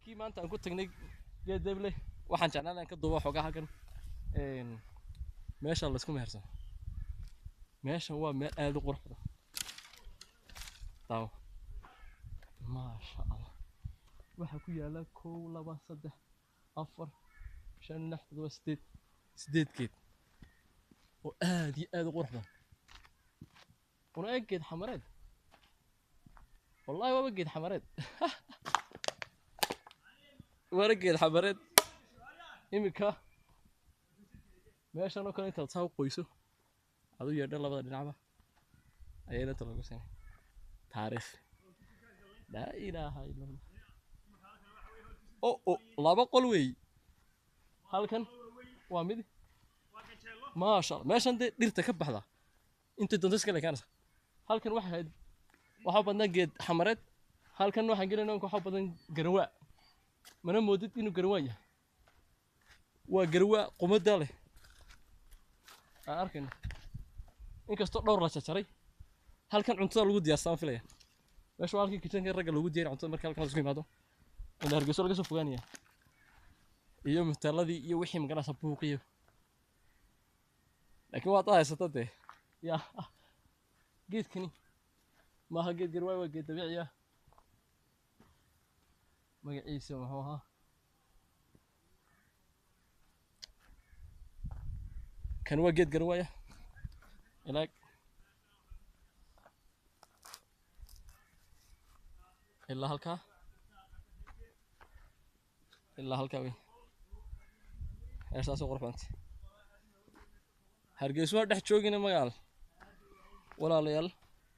halkii maanta aan ku tagnay geed deble waxaan jeclaan lahaa in ka duubo xogaha halkan meesha la isku mehersan meeshan waa meel aad u qurux badan taw maasha allah waxa ku yaala 1 2 3 4 5 6 7 8 geed oo aad iyo aad u qurux badan una geed xamareed والله ما بقيت حمرت ورقيت حمرت إمك ماشي أنا كنت أتصور قيسو هذا يرد الله بدل نعمة أيها تلقوا تاريخ لا إله إلا الله أو لا بقول وي هل كان وامد ما شاء الله ماشي أنت ديرتك بحذا أنت تنتسك لك أنا هل كان واحد waxaa badnaa geed xamareed halkan waxaan gelinaynaa waxaa badan garwaa mana moodid inuu garwaa yahay waa garwaa qumada leh aan arkayno inkastoo dhowr la jajaray halkan cuntada lagu diyaarsan filaya meesha halkii kitchenka ragga lagu diyaar cuntada marka halkan isku yimaado inta hargeyso laga soo fogaanaya iyo mutaaladii iyo wixii magaalada buuqiyo laakiin waa taaysatada ya geedkani ما هجد جرواي وجد طبيعية ما عيسى وهوها كان وجد جرواية هناك إلا هالكا إلا هالكاوي إيش تاسو غرفة أنت هرجس واحد حشوقنا مقال ولا ليال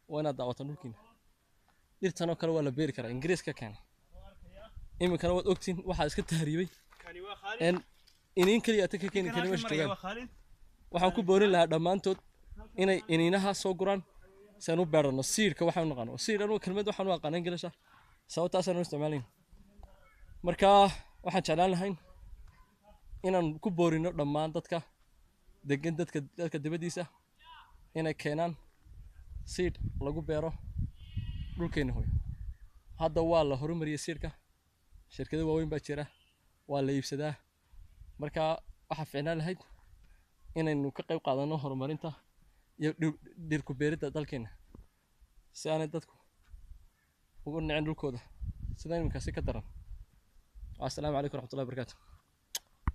وأنا دعوة نوكين ديرتنا كلا ولا بير كلا إنجليز كان إما كانوا وقتين واحد إسكت تهريبي إن كلي أتكلم كلمة شتوى وحنكون بورين لها دمان تود إنها صقران سنو بردنا السير كواحد نقانو السير أنا كلمة واحد نقان إنجليزة سووا تاسر نستعملين مركا واحد شلال هين إن نكون بورين دمان تدك دقن تدك دبديسة إن كينان سيد lagu beero dhulkeena hooyo hadda waa la horumariyay siirka shirkado waaweyn baa jira waa la iibsadaa marka waxa fiicnaan lahayd inaynu ka qayb qaadano horumarinta iyo dhir ku beerida dalkeena si aanay dadku ugu nicin dhulkooda sidaan imika si ka daran. Assalaamu calaykum waraxmatullaahi wabarakaatuh.